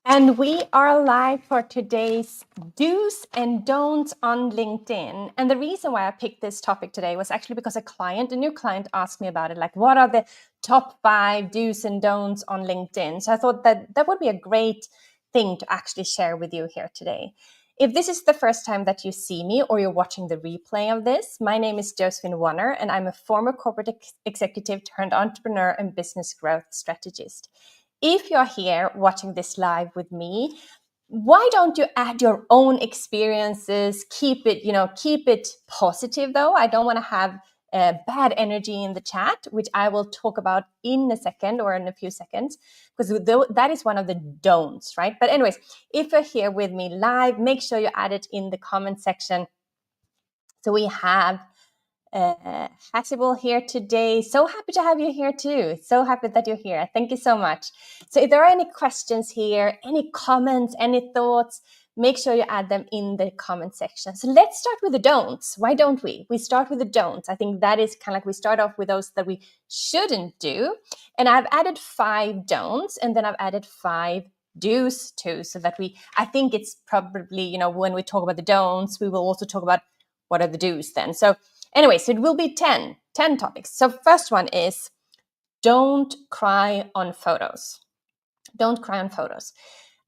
And we are live for today's do's and don'ts on LinkedIn. And the reason why I picked this topic today was actually because a new client asked me about it. Like, what are the top 5 do's and don'ts on LinkedIn? So I thought that would be a great thing to actually share with you here today. If this is the first time that you see me or you're watching the replay of this, my name is Josephine Warner, and I'm a former corporate executive turned entrepreneur and business growth strategist. If you're here watching this live with me, why don't you add your own experiences? Keep it positive though. I don't want to have bad energy in the chat, which I will talk about in a second or in a few seconds, because that is one of the don'ts, right? But anyways, if you're here with me live, make sure you add it in the comment section. So we have Hasibul here today. So happy to have you here too. So happy that you're here. Thank you so much. So if there are any questions here, any comments, any thoughts, make sure you add them in the comment section. So let's start with the don'ts. Why don't we? We start with the don'ts. I think that is kind of like we start off with those that we shouldn't do. And I've added 5 don'ts, and then I've added 5 do's too, so that I think it's probably, when we talk about the don'ts, we will also talk about what are the do's then. So anyways, it will be 10 topics. So first one is don't cry on photos. Don't cry on photos.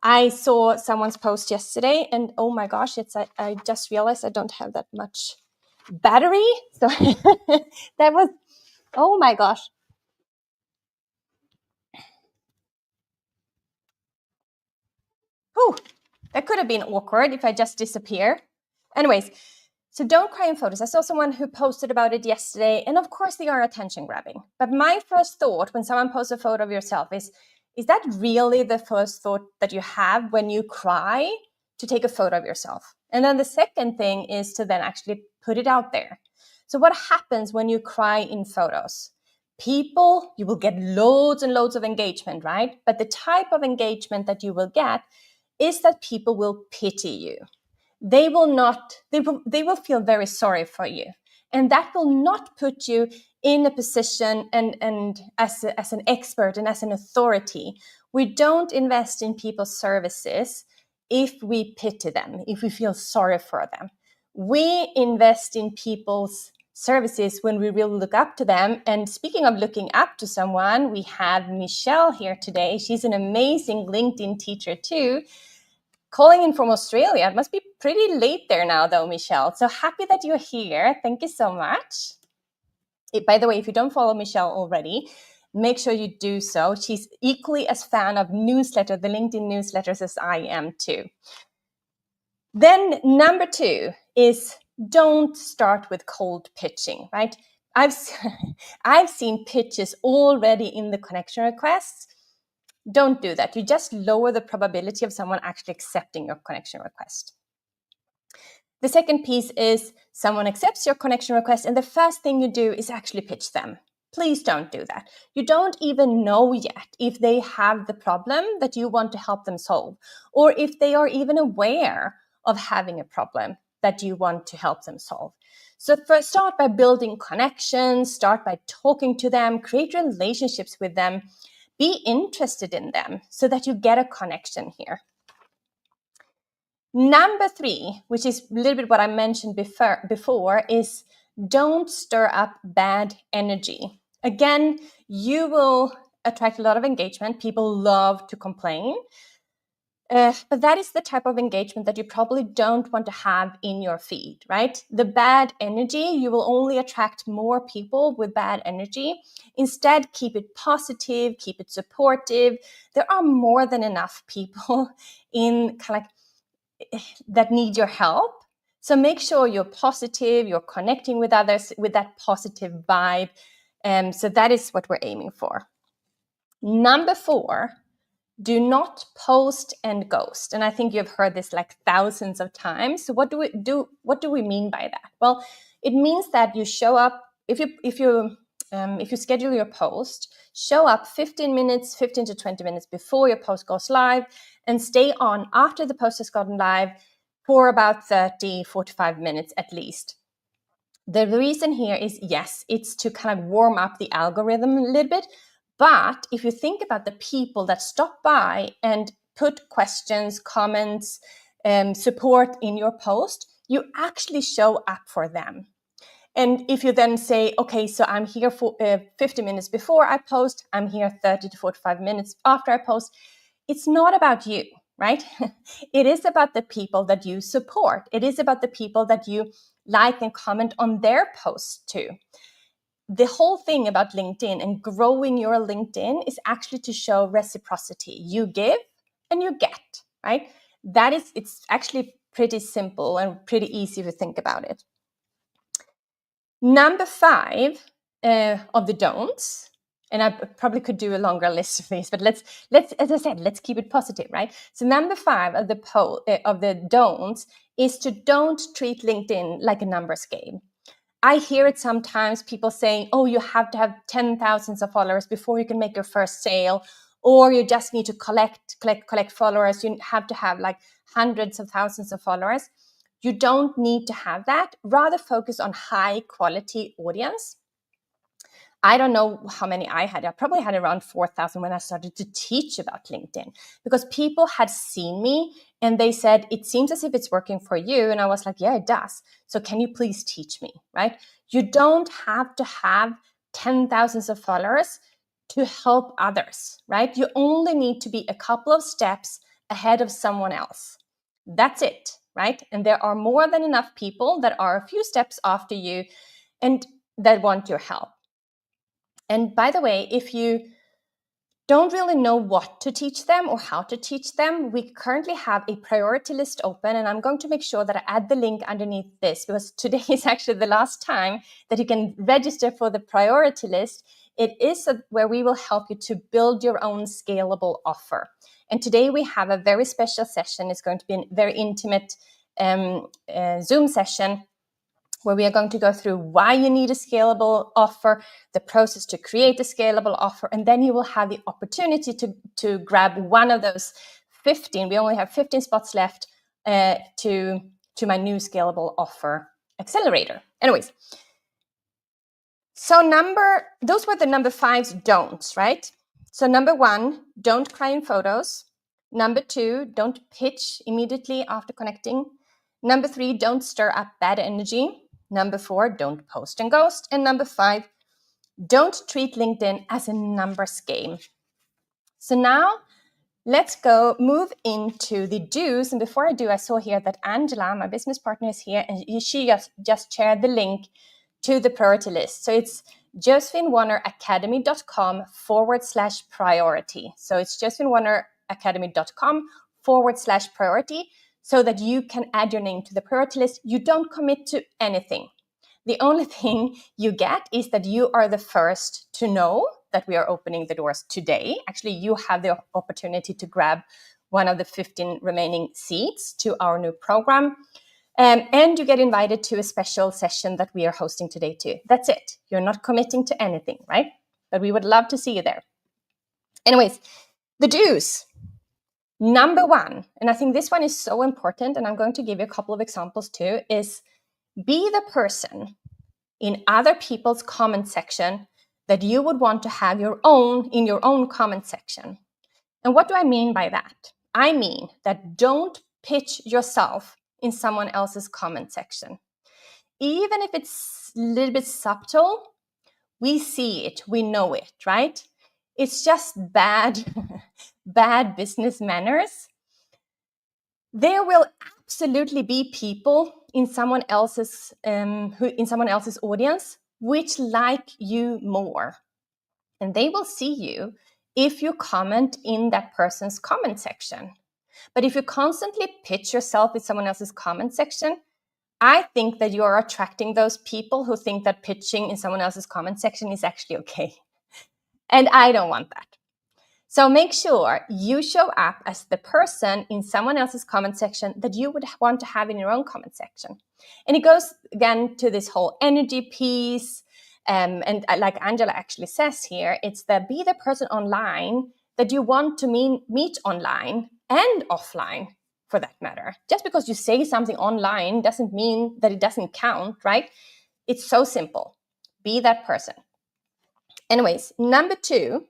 I saw someone's post yesterday, and oh my gosh, I just realized I don't have that much battery. So that was, oh my gosh. Whew, that could have been awkward if I just disappear. Anyways, so don't cry in photos. I saw someone who posted about it yesterday, and of course they are attention grabbing. But my first thought when someone posts a photo of yourself is that really the first thought that you have when you cry, to take a photo of yourself? And then the second thing is to then actually put it out there. So what happens when you cry in photos? You will get loads and loads of engagement, right? But the type of engagement that you will get is that people will pity you. They will feel very sorry for you, and that will not put you in a position and as an expert and as an authority. We don't invest in people's services if we pity them, if we feel sorry for them. We invest in people's services when we really look up to them. And speaking of looking up to someone, we have Michelle here today. She's an amazing LinkedIn teacher too, calling in from Australia. It must be pretty late there now, though, Michelle. So happy that you're here. Thank you so much. By the way, if you don't follow Michelle already, make sure you do so. She's equally as fan of the LinkedIn newsletters, as I am too. Then number 2 is don't start with cold pitching, right? I've seen pitches already in the connection requests. Don't do that. You just lower the probability of someone actually accepting your connection request. The second piece is someone accepts your connection request, and the first thing you do is actually pitch them. Please don't do that. You don't even know yet if they have the problem that you want to help them solve, or if they are even aware of having a problem that you want to help them solve. So first, start by building connections, start by talking to them, create relationships with them, be interested in them so that you get a connection here. Number 3, which is a little bit what I mentioned before, is don't stir up bad energy. Again, you will attract a lot of engagement. People love to complain. But that is the type of engagement that you probably don't want to have in your feed, right? The bad energy, you will only attract more people with bad energy. Instead, keep it positive, keep it supportive. There are more than enough people in that need your help. So make sure you're positive, you're connecting with others with that positive vibe. So that is what we're aiming for. Number 4, do not post and ghost. And I think you've heard this like thousands of times. So what do we mean by that? Well, it means that you show up, if you schedule your post, show up 15 to 20 minutes before your post goes live, and stay on after the post has gotten live for about 45 minutes at least. The reason here is, yes, it's to kind of warm up the algorithm a little bit. But if you think about the people that stop by and put questions, comments, support in your post, you actually show up for them. And if you then say, okay, so I'm here for 50 minutes before I post, I'm here 30 to 45 minutes after I post, it's not about you, right? It is about the people that you support. It is about the people that you like and comment on their posts too. The whole thing about LinkedIn and growing your LinkedIn is actually to show reciprocity. You give and you get, right? It's actually pretty simple and pretty easy to think about it. Number 5 of the don'ts, and I probably could do a longer list of these, but let's as I said, let's keep it positive, right? So number 5 of the don'ts is to don't treat LinkedIn like a numbers game. I hear it sometimes, people saying, oh, you have to have 10,000 of followers before you can make your first sale, or you just need to collect followers. You have to have like hundreds of thousands of followers. You don't need to have that. Rather focus on high quality audience. I don't know how many I had. I probably had around 4,000 when I started to teach about LinkedIn, because people had seen me and they said, it seems as if it's working for you. And I was like, yeah, it does. So can you please teach me, right? You don't have to have 10,000 of followers to help others, right? You only need to be a couple of steps ahead of someone else. That's it, right? And there are more than enough people that are a few steps after you and that want your help. And by the way, if you don't really know what to teach them or how to teach them, we currently have a priority list open, and I'm going to make sure that I add the link underneath this, because today is actually the last time that you can register for the priority list. It is where we will help you to build your own scalable offer. And today we have a very special session. It's going to be a very intimate Zoom session where we are going to go through why you need a scalable offer, the process to create a scalable offer, and then you will have the opportunity to grab one of those 15. We only have 15 spots left to my new scalable offer accelerator. Anyways, so those were the number 5's don'ts, right? So number 1, don't cry in photos. Number 2, don't pitch immediately after connecting. Number 3, don't stir up bad energy. Number 4, don't post and ghost. And number 5, don't treat LinkedIn as a numbers game. So now let's move into the do's. And before I do, I saw here that Angela, my business partner, is here, and she just shared the link to the priority list. So it's josephinewarneracademy.com/priority. So it's josephinewarneracademy.com/priority, so that you can add your name to the priority list. You don't commit to anything. The only thing you get is that you are the first to know that we are opening the doors today. Actually, you have the opportunity to grab one of the 15 remaining seats to our new program. And you get invited to a special session that we are hosting today too. That's it. You're not committing to anything, right? But we would love to see you there. Anyways, the do's. Number 1, and I think this one is so important, and I'm going to give you a couple of examples too, is be the person in other people's comment section that you would want to have in your own comment section. And what do I mean by that? I mean that don't pitch yourself in someone else's comment section. Even if it's a little bit subtle, we see it, we know it, right? It's just bad business manners. There will absolutely be people in someone else's audience which like you more, and they will see you if you comment in that person's comment section. But if you constantly pitch yourself in someone else's comment section, I think that you are attracting those people who think that pitching in someone else's comment section is actually okay. And I don't want that. So make sure you show up as the person in someone else's comment section that you would want to have in your own comment section. And it goes again to this whole energy piece. And like Angela actually says here, it's be the person online that you want to meet online and offline, for that matter. Just because you say something online doesn't mean that it doesn't count, right? It's so simple. Be that person. Anyways, number 2,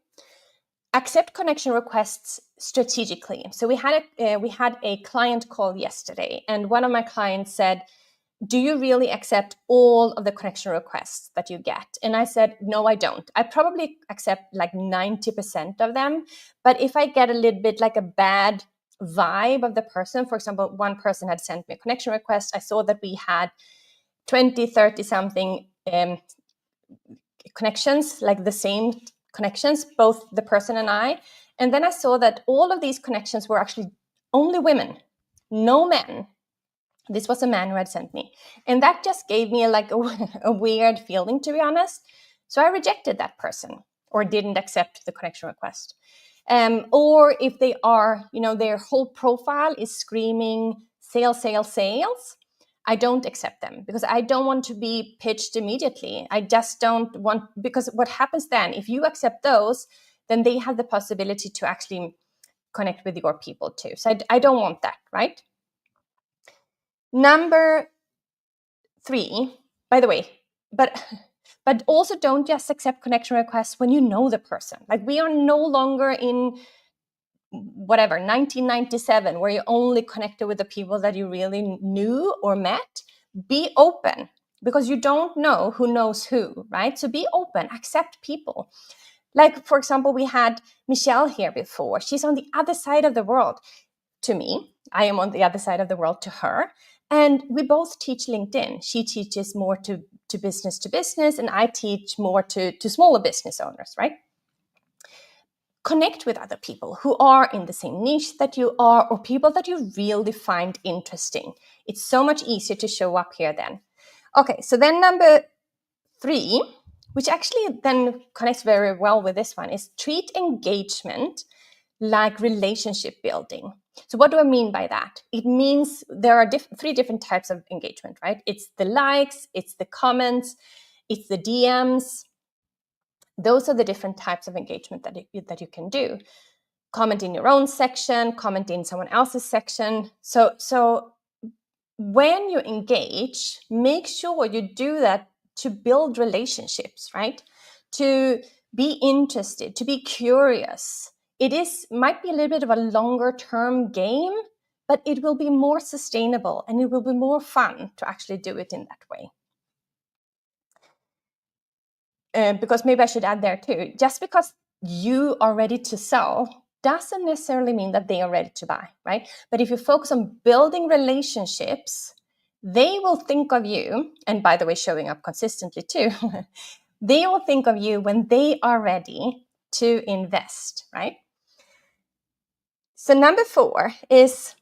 accept connection requests strategically. So we had a client call yesterday, and one of my clients said, do you really accept all of the connection requests that you get? And I said, no, I don't. I probably accept like 90% of them. But if I get a little bit like a bad vibe of the person, for example, one person had sent me a connection request. I saw that we had 20, 30 something connections, like the same connections, both the person and I. And then I saw that all of these connections were actually only women, no men. This was a man who had sent me. And that just gave me like a weird feeling, to be honest. So I rejected that person or didn't accept the connection request. Or if they are, their whole profile is screaming sales, sales, sales, I don't accept them because I don't want to be pitched immediately. I just don't want, because what happens then, if you accept those, then they have the possibility to actually connect with your people too. So I don't want that, right? Number 3, by the way, but also don't just accept connection requests when you know the person. Like, we are no longer in 1997, where you only connected with the people that you really knew or met. Be open, because you don't know who knows who, right? So be open, accept people. Like, for example, we had Michelle here before. She's on the other side of the world to me. I am on the other side of the world to her. And we both teach LinkedIn. She teaches more to business, and I teach more to smaller business owners, right? Connect with other people who are in the same niche that you are, or people that you really find interesting. It's so much easier to show up here then. Okay, so then number 3, which actually then connects very well with this one, is treat engagement like relationship building. So what do I mean by that? It means there are 3 different types of engagement, right? It's the likes, it's the comments, it's the DMs. Those are the different types of engagement that you can do. Comment in your own section, comment in someone else's section. So when you engage, make sure you do that to build relationships, right? To be interested, to be curious. Might be a little bit of a longer term game, but it will be more sustainable and it will be more fun to actually do it in that way. Because maybe I should add there too, just because you are ready to sell doesn't necessarily mean that they are ready to buy, right? But if you focus on building relationships, they will think of you, and by the way, showing up consistently too, they will think of you when they are ready to invest, right? So number 4 is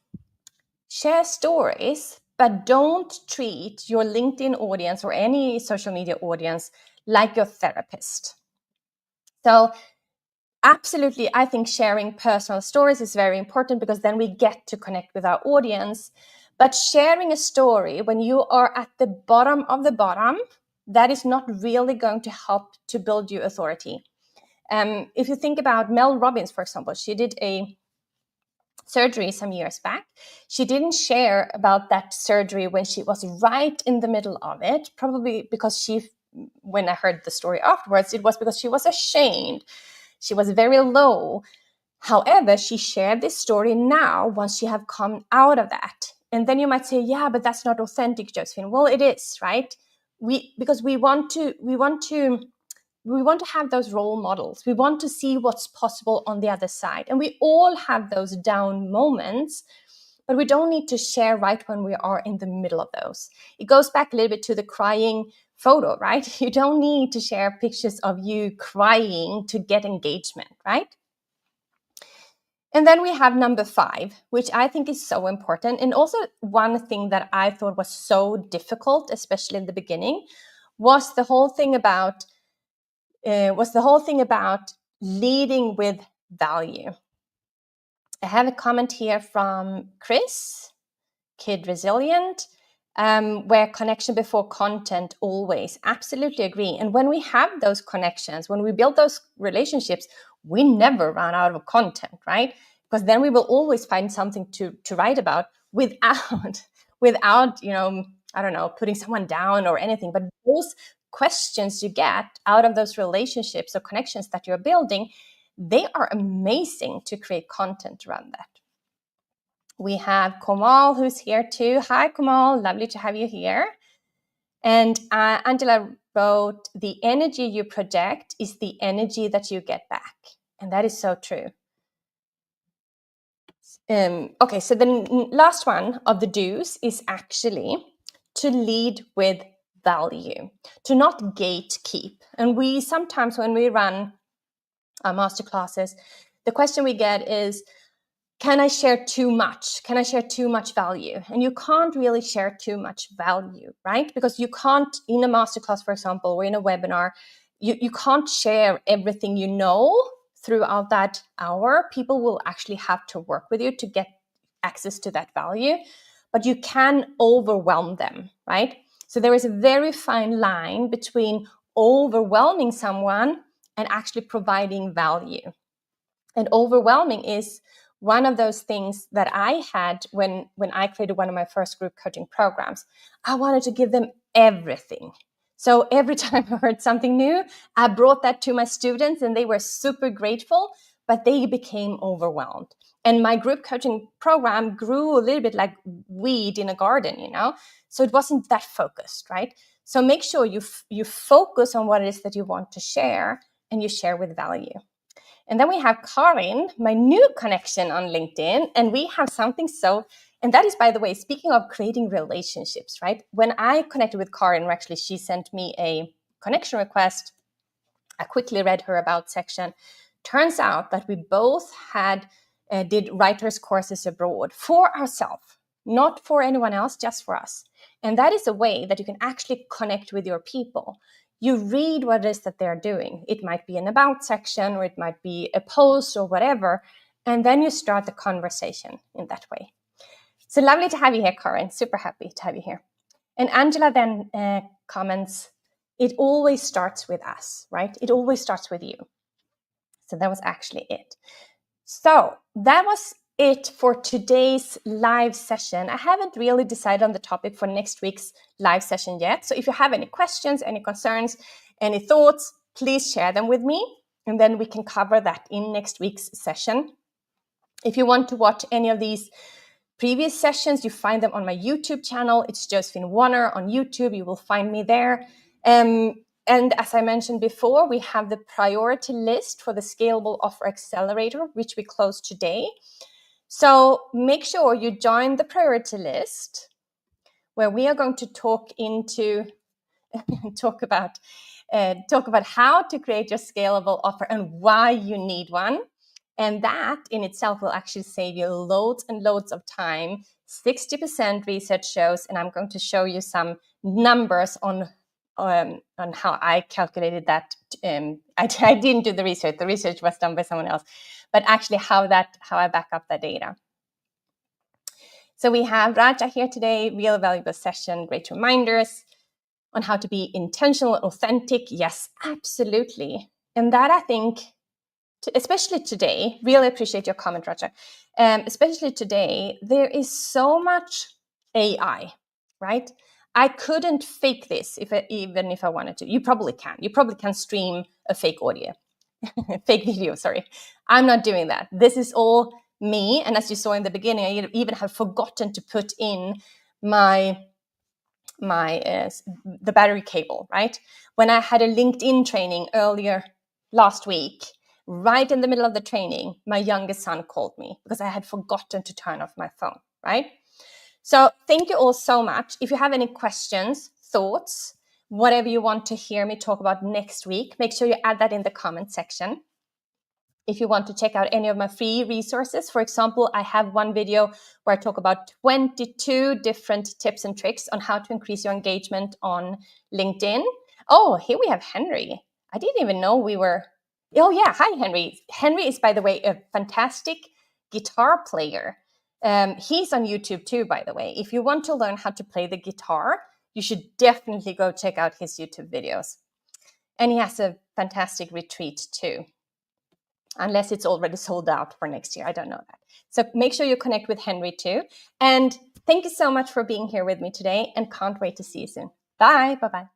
share stories, but don't treat your LinkedIn audience or any social media audience like your therapist. So absolutely, I think sharing personal stories is very important, because then we get to connect with our audience. But sharing a story when you are at the bottom of the bottom, that is not really going to help to build your authority. If you think about Mel Robbins, for example, she did a surgery some years back. She didn't share about that surgery when she was right in the middle of it, probably because when I heard the story afterwards, it was because she was ashamed. She was very low. However, she shared this story now once she have come out of that. And then you might say, yeah, but that's not authentic, Josephine. Well, it is, right? Because we want to have those role models. We want to see what's possible on the other side. And we all have those down moments, but we don't need to share right when we are in the middle of those. It goes back a little bit to the crying photo, right? You don't need to share pictures of you crying to get engagement, right? And then we have number 5, which I think is so important. And also one thing that I thought was so difficult, especially in the beginning, was the whole thing about leading with value. I have a comment here from Chris, Kid Resilient, where connection before content always. Absolutely agree. And when we have those connections, when we build those relationships, we never run out of content, right? Because then we will always find something to write about without, I don't know, putting someone down or anything. But those questions you get out of those relationships or connections that you're building, they are amazing to create content around that. We have Komal, who's here too. Hi, Komal. Lovely to have you here. And Angela wrote, the energy you project is the energy that you get back. And that is so true. Okay, so the last one of the do's is actually to lead with value, to not gatekeep. And we sometimes, when we run our masterclasses, the question we get is, can I share too much? Can I share too much value? And you can't really share too much value, right? Because you can't, in a masterclass, for example, or in a webinar, you can't share everything you know throughout that hour. People will actually have to work with you to get access to that value, but you can overwhelm them, right? So there is a very fine line between overwhelming someone and actually providing value. And overwhelming is one of those things that I had when I created one of my first group coaching programs. I wanted to give them everything. So every time I heard something new, I brought that to my students and they were super grateful, but they became overwhelmed. And my group coaching program grew a little bit like weed in a garden, you know? So it wasn't that focused, right? So make sure you focus on what it is that you want to share and you share with value. And then we have Karin, my new connection on LinkedIn, and we have something and that is, by the way, speaking of creating relationships, right? When I connected with Karin, actually, she sent me a connection request. I quickly read her about section. Turns out that we both did writers' courses abroad for ourselves, not for anyone else, just for us. And that is a way that you can actually connect with your people. You read what it is that they're doing. It might be an about section, or it might be a post or whatever. And then you start the conversation in that way. So lovely to have you here, Karin. Super happy to have you here. And Angela then comments, it always starts with us, right? It always starts with you. So that was actually it. So that was it for today's live session. I haven't really decided on the topic for next week's live session yet. So if you have any questions, any concerns, any thoughts, please share them with me. And then we can cover that in next week's session. If you want to watch any of these previous sessions, you find them on my YouTube channel. It's Josephine Warner on YouTube. You will find me there. And as I mentioned before, we have the priority list for the Scalable Offer Accelerator, which we closed today. So make sure you join the priority list, where we are going to talk about how to create your scalable offer and why you need one. And that in itself will actually save you loads and loads of time. 60% research shows, and I'm going to show you some numbers on how I calculated that. I didn't do the research. The research was done by someone else, but actually how I back up that data. So we have Raja here today, real valuable session, great reminders on how to be intentional, authentic. Yes, absolutely. And that, I think, especially today, really appreciate your comment, Raja. Especially today, there is so much AI, right? I couldn't fake this even if I wanted to. You probably can. You probably can stream a fake audio, fake video, sorry. I'm not doing that. This is all me. And as you saw in the beginning, I even have forgotten to put in the battery cable, right? When I had a LinkedIn training earlier last week, right in the middle of the training, my youngest son called me because I had forgotten to turn off my phone, right? So thank you all so much. If you have any questions, thoughts, whatever you want to hear me talk about next week, make sure you add that in the comment section. If you want to check out any of my free resources, for example, I have one video where I talk about 22 different tips and tricks on how to increase your engagement on LinkedIn. Oh, here we have Henry. I didn't even know we were... Oh yeah, hi Henry. Henry is, by the way, a fantastic guitar player. He's on YouTube too, by the way. If you want to learn how to play the guitar, you should definitely go check out his YouTube videos. And he has a fantastic retreat too, unless it's already sold out for next year. I don't know that. So make sure you connect with Henry too. And thank you so much for being here with me today, and can't wait to see you soon. Bye. Bye-bye.